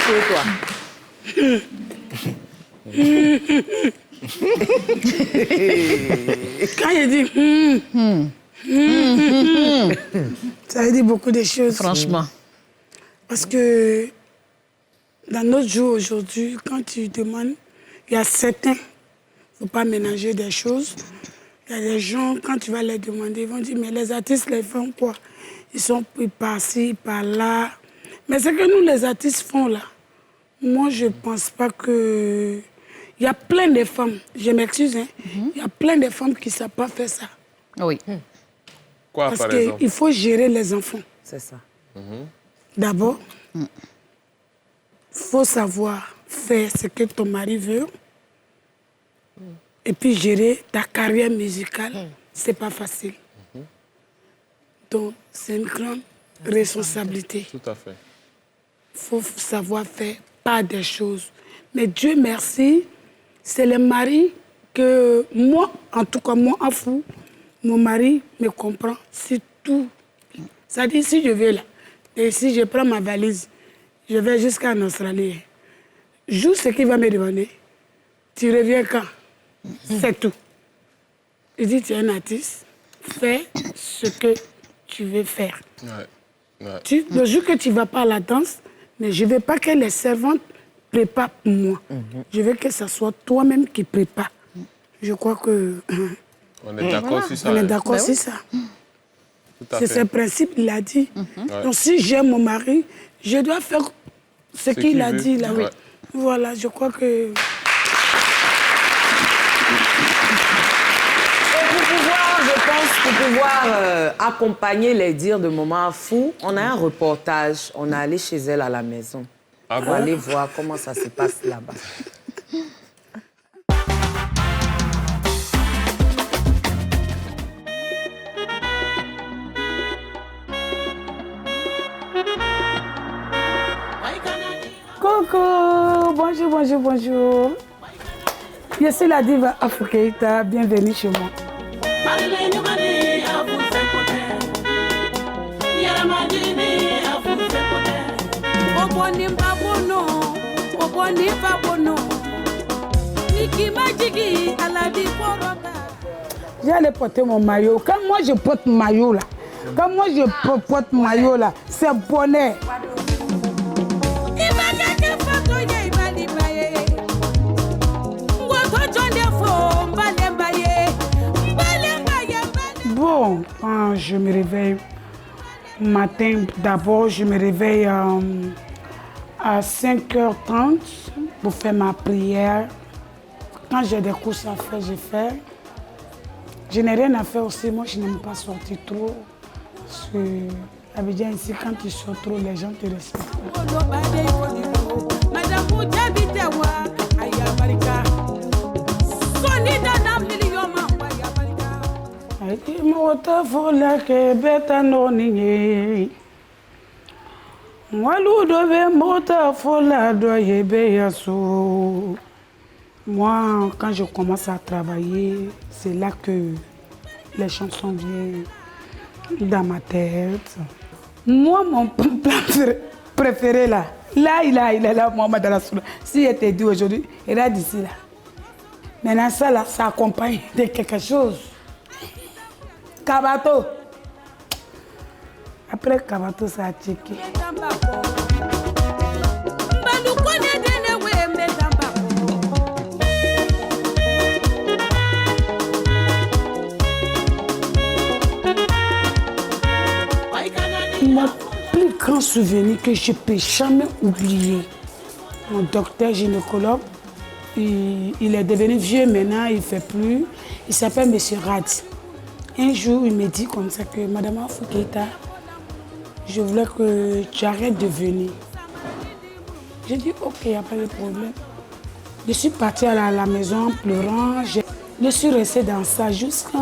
fouet, toi. Quand il dit ça veut dire beaucoup de choses. Franchement. Parce que dans notre jour aujourd'hui, quand tu demandes, il y a certains, il ne faut pas mélanger des choses. Il y a des gens, quand tu vas les demander, ils vont dire, mais les artistes, les font quoi? Ils sont pris par-ci, par-là. Mais ce que nous, les artistes, font là, moi, je ne pense pas que... Il y a plein de femmes, je m'excuse, hein, il y a plein de femmes qui ne savent pas faire ça. Oui. Quoi, Parce par exemple? qu'il faut gérer les enfants. C'est ça. D'abord, il faut savoir faire ce que ton mari veut. Et puis gérer ta carrière musicale, c'est pas facile. Donc, c'est une grande responsabilité. Tout à fait. Il faut savoir faire pas des choses. Mais Dieu merci, c'est le mari que moi, en tout cas moi, en fou, mon mari me comprend. C'est tout. C'est-à-dire, si je vais là, et si je prends ma valise, je vais jusqu'en Australie. Joue ce qu'il va me demander. Tu reviens quand? C'est tout. Il dit, tu es un artiste, fais ce que tu veux faire. Ouais. Le jour que tu ne vas pas à la danse, mais je ne veux pas que les servantes préparent pour moi. Je veux que ce soit toi-même qui prépare. Je crois que... On est d'accord sur ça. On est d'accord sur ça. C'est ce principe, il a dit. Donc si j'aime mon mari, je dois faire ce qu'il a dit là. Ouais. Voilà, je crois que... Pour pouvoir accompagner les dires de Maman Afou, on a un reportage. On est allé chez elle à la maison. Ah On bon? va aller voir comment ça se passe là-bas. Coucou, bonjour, bonjour, bonjour. Je suis la diva Afou Keïta, bienvenue chez moi. J'allais porter mon maillot. Quand moi je porte mon maillot là, c'est bonheur. Bon, quand je me réveille matin, d'abord je me réveille à 5h30 pour faire ma prière. Quand j'ai des courses à faire, je fais. Je n'ai rien à faire aussi, moi je n'aime pas sortir trop. Parce que Abidjan ici, quand tu sors trop, les gens te respectent. Moi, quand je commence à travailler, c'est là que les chansons viennent dans ma tête. Moi, mon plat préféré là, il est là, Mohamed Rassoul. Si il était dit aujourd'hui, il est d'ici là. Maintenant, ça là, ça accompagne de quelque chose. Kabato. Après Kabato, ça a checké. Mon plus grand souvenir que je ne peux jamais oublier, mon docteur gynécologue, il est devenu vieux maintenant, il ne fait plus. Il s'appelle M. Rad. Un jour, il me dit comme ça que Madame Afou Keïta, je voulais que tu arrêtes de venir. J'ai dit ok, il n'y a pas de problème. Je suis partie à la maison en pleurant. Je suis restée dans ça jusqu'à...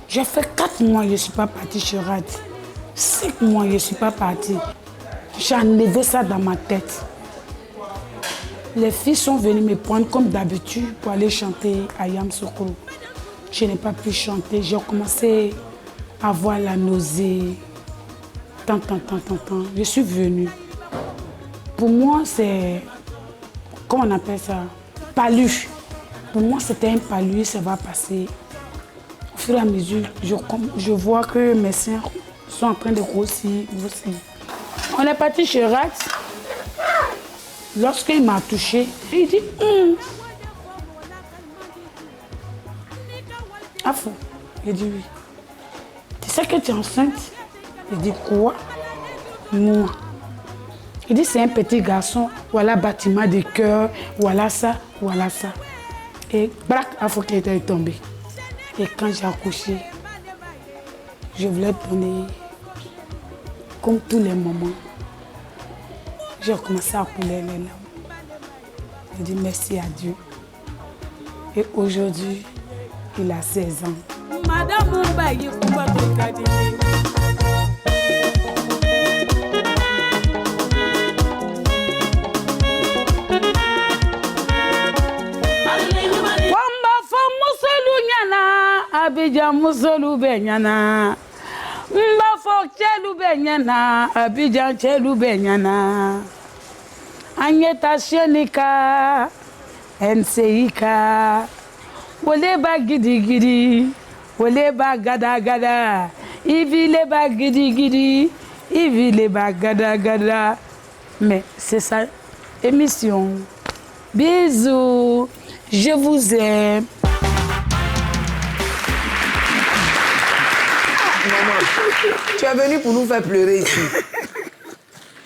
J'ai fait 4 mois, je ne suis pas partie chez Rad. 5 mois, je ne suis pas partie. J'ai enlevé ça dans ma tête. Les filles sont venues me prendre comme d'habitude pour aller chanter à Yamoussoukro. Je n'ai pas pu chanter. J'ai commencé à avoir la nausée. Tant. Je suis venue. pour moi, c'est... Comment on appelle ça? Palu. Pour moi, c'était un palu, ça va passer. Au fur et à mesure, je vois que mes seins sont en train de grossir. On est parti chez Rat. Lorsqu'il m'a touché, il dit Afou. Il dit oui. Tu sais que tu es enceinte? Il dit quoi? Moi. Il dit c'est un petit garçon. Voilà bâtiment de cœur. Voilà ça, voilà ça. Et brac, Afou qui était tombé. Et quand j'ai accouché, je voulais donner comme tous les moments. J'ai commencé à couler les larmes. Je dis merci à Dieu. Et aujourd'hui, il a 16 ans. Madame Mbaye, Abidjan musolu benyana mbafo chelu benyana Abidjan chelu benyana anyeta shenika enseika wole ba gidi wole ba gada ivile ba gidi ivile ba gada mais c'est ça émission. Bisous, je vous aime. Tu es venu pour nous faire pleurer ici.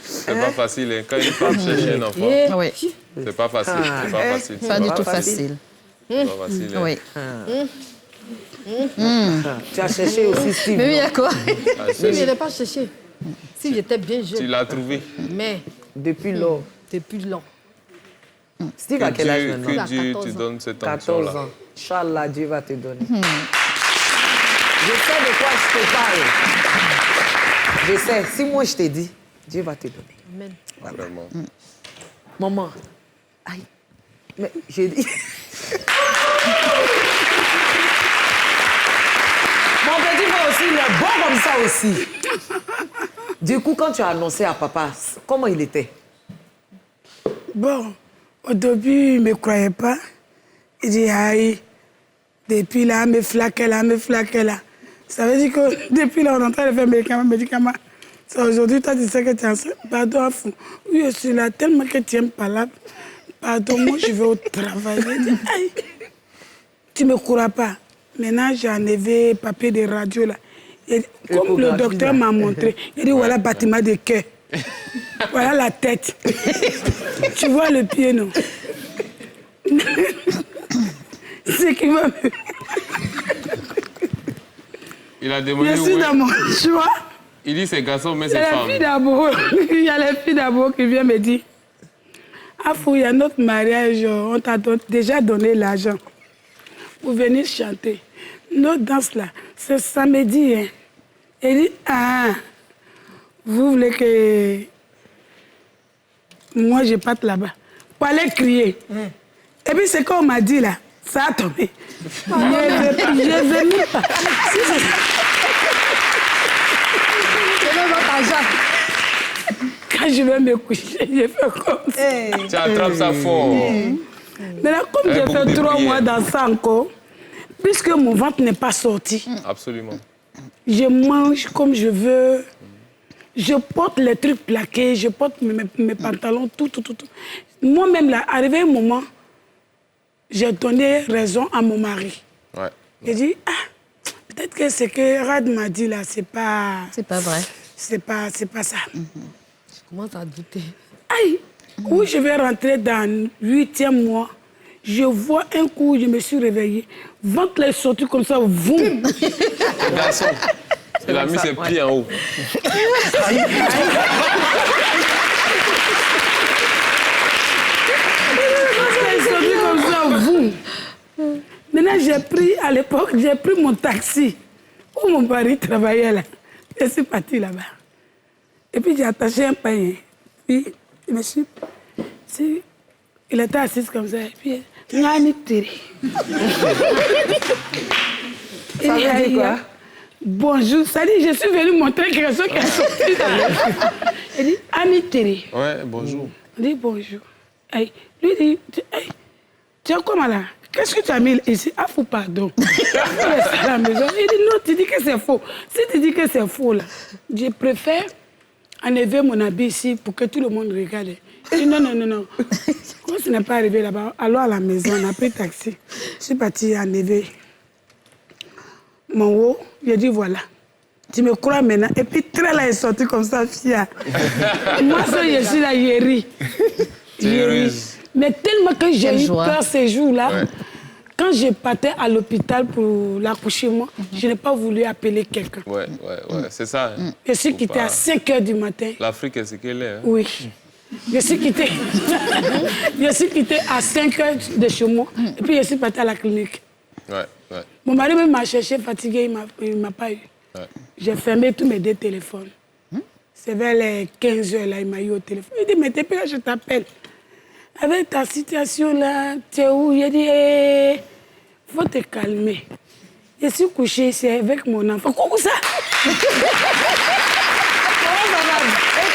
C'est pas facile, hein. Quand il part chercher un enfant, Oui, c'est pas facile. C'est pas facile. pas du tout facile. C'est pas facile. Hein. Oui. Tu as cherché aussi Steve. Mais oui, à quoi? Ah, Si, je n'ai pas cherché. Si j'étais bien tu jeune. l'as trouvé. Mais Depuis lors. depuis long. Steve a quel âge maintenant? Que Dieu 14 te ans. donne cette 14 onction-là. ans. Inch'Allah, Dieu va te donner. Je sais de quoi je te parle. Je sais. Si moi je t'ai dit, Dieu va te donner. Amen. Vraiment. Maman. Aïe. Mais j'ai dit. Mon petit frère aussi, il est bon comme ça aussi. Du coup, quand tu as annoncé à papa, comment il était? Bon, au début, il ne me croyait pas. Il dit, aïe, depuis là, me flaquait là. Ça veut dire que depuis là, on est en train de faire médicaments. C'est aujourd'hui, toi, tu sais que tu es enceinte. Pardon, fou. Oui, je suis là tellement que tu n'aimes pas là. Pardon, moi, je vais au travail. Je dis, aïe, tu ne me crois pas. Maintenant, j'ai enlevé papier de radio là. Et comme le docteur m'a montré, il dit, voilà, bâtiment de cœur. Voilà la tête. Tu vois le pied, non? C'est qui va me... Il a demandé Je suis où dans mon choix. Il dit c'est garçon, mais C'est c'est la femme. fille d'abord. Il y a la fille d'abord qui vient me dire, Afou, il y a notre mariage, on t'a déjà donné l'argent pour venir chanter. Notre danse là, c'est samedi. Hein. Elle dit, ah, vous voulez que moi je parte là-bas pour aller crier. Et puis c'est qu'on m'a dit là, ça a tombé. Je ne veux même pas. Si C'est même votre argent. quand je vais me coucher, je fais comme ça. Tu attrapes ça fort. Maintenant, comme j'ai beaucoup fait de 3 prières. mois dans ça encore, puisque mon ventre n'est pas sorti, Absolument. je mange comme je veux. Je porte les trucs plaqués, je porte mes pantalons, tout. Moi-même, là, arrivé un moment, j'ai donné raison à mon mari. Ouais. J'ai dit, ah, peut-être que ce que Rad m'a dit là, c'est pas... C'est pas vrai. C'est pas ça. Je commence à douter. Aïe, où je vais rentrer dans le 8e mois, je vois un coup, je me suis réveillée, ventre est sorti comme ça, boum. Garçon. Il a mis ses pieds en haut. C'est sorti comme ça, boum. Maintenant, à l'époque, j'ai pris mon taxi où mon mari travaillait là. Je suis partie là-bas. Et puis j'ai attaché un panier. Puis je me suis... Il était assis comme ça. Et puis, Ngani Tiri. Ça veut dire quoi? Bonjour. Ça dit, je suis venue montrer quelque chose qui est sorti. Il dit, Annie Tiri. Ouais, bonjour. On dit bonjour. Hey, lui dit, hey, tu as quoi là? Qu'est-ce que tu as mis ici? Ah, fou, pardon. À la maison. Il dit non, tu dis que c'est faux. Si tu dis que c'est faux, là, je préfère enlever mon habit ici pour que tout le monde regarde. Il dit non. Quand ce n'est pas arrivé là-bas, allons à la maison, on a pris taxi. Je suis partie enlever mon haut. J'ai dit voilà. Tu me crois maintenant. Et puis, très là, est sorti comme ça, fia. Moi, ça, je suis là, j'ai ri. J'ai ri. Mais tellement que j'ai eu peur ces jours-là, quand je partais à l'hôpital pour l'accouchement, je n'ai pas voulu appeler quelqu'un. Ouais, c'est ça. Hein. Je suis quittée à 5 h du matin. L'Afrique est ce qu'elle est. Hein. Oui. Je suis quittée. Je suis quittée à 5 h de chez moi. Et puis, je suis partie à la clinique. Ouais. Mon mari même m'a cherché, fatigué, il ne m'a pas eu. Ouais. J'ai fermé tous mes 2 téléphones. C'est vers les 15 h, là, il m'a eu au téléphone. Il dit, mais depuis là, je t'appelle. Avec ta situation là, tu es où? Il dit, faut te calmer. Je suis couchée ici avec mon enfant. Coucou ça! Et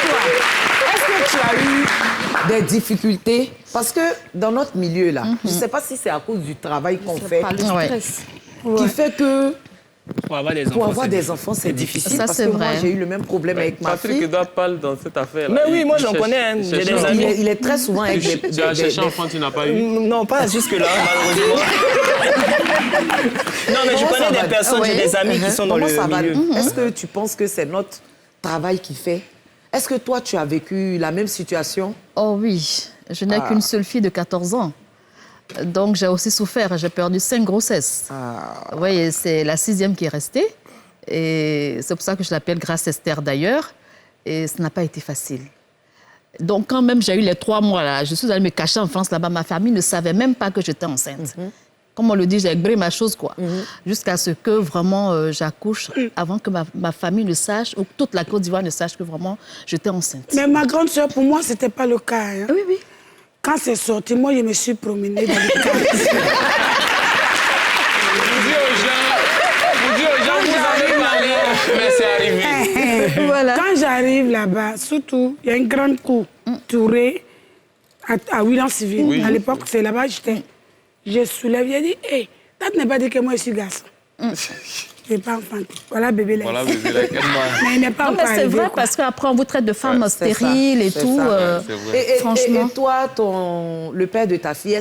toi, est-ce que tu as eu des difficultés? Parce que dans notre milieu là, je ne sais pas si c'est à cause du travail qu'on fait, qui fait que pour avoir des enfants, c'est difficile. Ça, parce que moi, j'ai eu le même problème avec ma fille. Patrick doit parler dans cette affaire. Mais oui, moi, j'en connais. Hein. J'ai des amis. Il est très souvent avec des... Tu as cherché enfant, tu n'as pas eu? Non, pas jusque-là, malheureusement. Non, mais je connais des personnes, j'ai des amis qui sont dans le milieu. Est-ce que tu penses que c'est notre travail qui fait? Est-ce que toi, tu as vécu la même situation? Oh oui, je n'ai qu'une seule fille de 14 ans. Donc, j'ai aussi souffert. J'ai perdu 5 grossesses. Oui, c'est la 6e qui est restée. Et c'est pour ça que je l'appelle Grâce Esther, d'ailleurs. Et ça n'a pas été facile. Donc, quand même, j'ai eu les 3 mois, là, je suis allée me cacher en France, là-bas. Ma famille ne savait même pas que j'étais enceinte. Comme on le dit, j'ai brûlé ma chose, quoi. Jusqu'à ce que, vraiment, j'accouche avant que ma famille ne sache, ou que toute la Côte d'Ivoire ne sache que, vraiment, j'étais enceinte. Mais ma grande sœur, pour moi, ce n'était pas le cas. Hein. Oui. Quand c'est sorti, moi, je me suis promenée dans le quartier. Vous dites aux gens, vous avez parlé, mais c'est arrivé. Voilà. Quand j'arrive là-bas, surtout, il y a une grande cour tourée à William Civil. Oui. À l'époque, c'est là-bas que j'étais. Je soulève, j'ai dit, hé, Tante n'est pas dit que moi, je suis garçon. Je n'ai pas enfanté. Voilà bébé là. Voilà bébé là. Mais il n'est pas non, mais c'est vrai, parce qu'après, on vous traite de femme stérile et tout. Franchement. Et toi, le père de ta fille,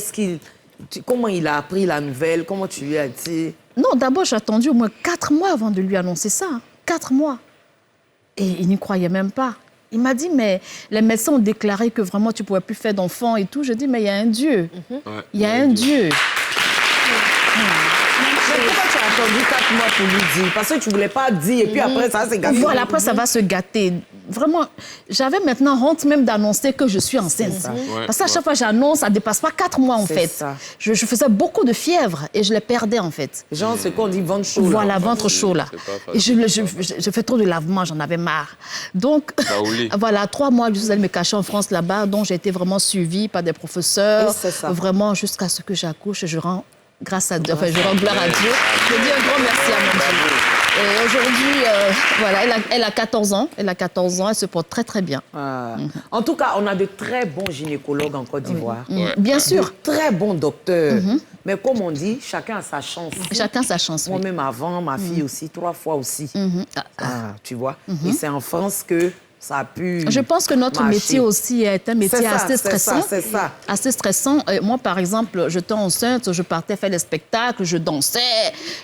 comment il a appris la nouvelle? Comment tu lui as dit? Non, d'abord, j'ai attendu au moins 4 mois avant de lui annoncer ça. 4 mois. Et il n'y croyait même pas. Il m'a dit, mais les médecins ont déclaré que vraiment tu ne pouvais plus faire d'enfant et tout. Je dis, mais il y a un Dieu. Il y a un Dieu. Pourquoi tu as attendu 4 mois pour lui dire? Parce que tu ne voulais pas dire et puis après, ça va se gâter. Voilà, après, ça va se gâter. Vraiment, j'avais maintenant honte même d'annoncer que je suis enceinte. Parce qu'à chaque fois que j'annonce, ça ne dépasse pas 4 mois, en fait. Je faisais beaucoup de fièvre et je les perdais, en fait. Genre, c'est qu'on dit ventre chaud. Voilà, ventre chaud, là. Et je fais trop de lavement, j'en avais marre. Donc, voilà, 3 mois, je suis allée me cacher en France, là-bas. Donc, j'ai été vraiment suivie par des professeurs. Vraiment, jusqu'à ce que j'accouche, je rends grâce à Dieu, enfin, je rends gloire à Dieu. Je dis un grand merci à mon Dieu. Et aujourd'hui, voilà, elle a 14 ans. Elle a 14 ans, elle se porte très, très bien. En tout cas, on a de très bons gynécologues en Côte d'Ivoire. Bien sûr. De très bons docteurs. Mais comme on dit, chacun a sa chance. Chacun sa chance, oui. Moi-même avant, ma fille aussi, 3 fois aussi. Tu vois. Et c'est en France que ça a pu Je pense que notre métier aussi est un métier assez stressant. C'est ça. Assez stressant. Moi, par exemple, j'étais enceinte, je partais faire des spectacles, je dansais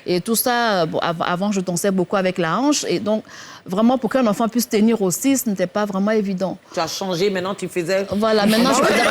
et tout ça. Bon, avant, je dansais beaucoup avec la hanche. Et donc, vraiment, pour qu'un enfant puisse tenir aussi, ce n'était pas vraiment évident. Tu as changé, maintenant tu faisais... Voilà, maintenant je faisais...